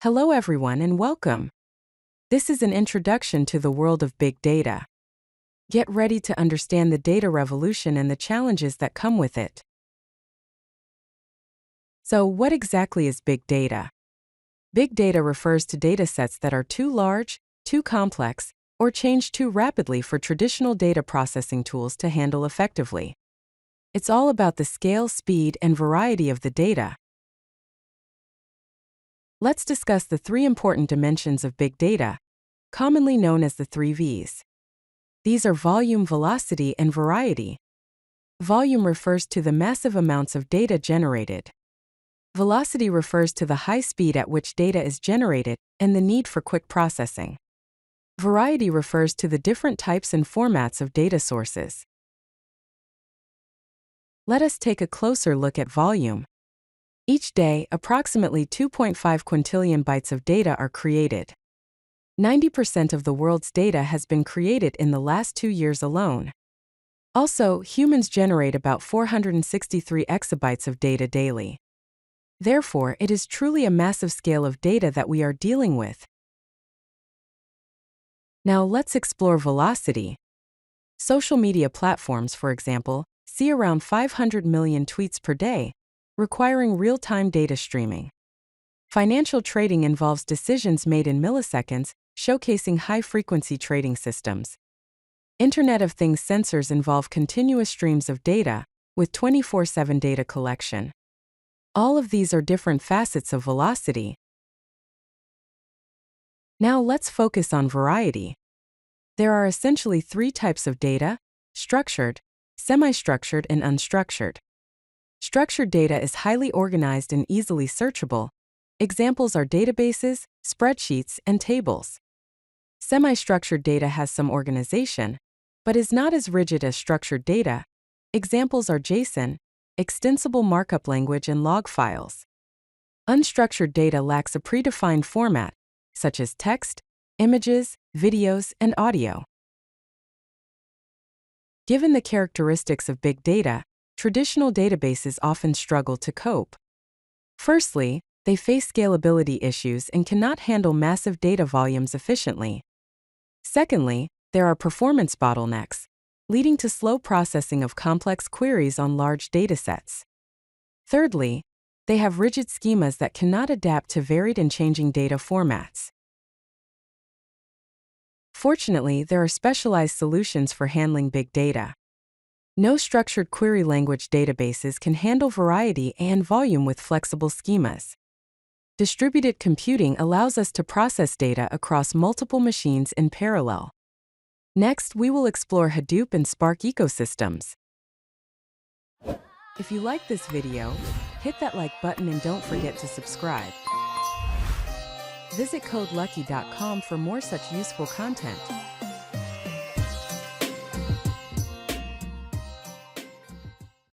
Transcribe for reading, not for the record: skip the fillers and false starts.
Hello everyone and welcome. This is an introduction to the world of big data. Get ready to understand the data revolution and the challenges that come with it. So, what exactly is big data? Big data refers to data sets that are too large, too complex, or change too rapidly for traditional data processing tools to handle effectively. It's all about the scale, speed, and variety of the data. Let's discuss the three important dimensions of big data, commonly known as the 3 V's. These are volume, velocity, and variety. Volume refers to the massive amounts of data generated. Velocity refers to the high speed at which data is generated and the need for quick processing. Variety refers to the different types and formats of data sources. Let us take a closer look at volume. Each day, approximately 2.5 quintillion bytes of data are created. 90% of the world's data has been created in the last 2 years alone. Also, humans generate about 463 exabytes of data daily. Therefore, it is truly a massive scale of data that we are dealing with. Now let's explore velocity. Social media platforms, for example, see around 500 million tweets per day, requiring real-time data streaming. Financial trading involves decisions made in milliseconds, showcasing high-frequency trading systems. Internet of Things sensors involve continuous streams of data, with 24/7 data collection. All of these are different facets of velocity. Now let's focus on variety. There are essentially 3 types of data: structured, semi-structured, and unstructured. Structured data is highly organized and easily searchable. Examples are databases, spreadsheets, and tables. Semi-structured data has some organization, but is not as rigid as structured data. Examples are JSON, extensible markup language, and log files. Unstructured data lacks a predefined format, such as text, images, videos, and audio. Given the characteristics of big data, traditional databases often struggle to cope. Firstly, they face scalability issues and cannot handle massive data volumes efficiently. Secondly, there are performance bottlenecks, leading to slow processing of complex queries on large datasets. Thirdly, they have rigid schemas that cannot adapt to varied and changing data formats. Fortunately, there are specialized solutions for handling big data. No-structured query language databases can handle variety and volume with flexible schemas. Distributed computing allows us to process data across multiple machines in parallel. Next, we will explore Hadoop and Spark ecosystems. If you like this video, hit that like button and don't forget to subscribe. Visit CodeLucky.com for more such useful content.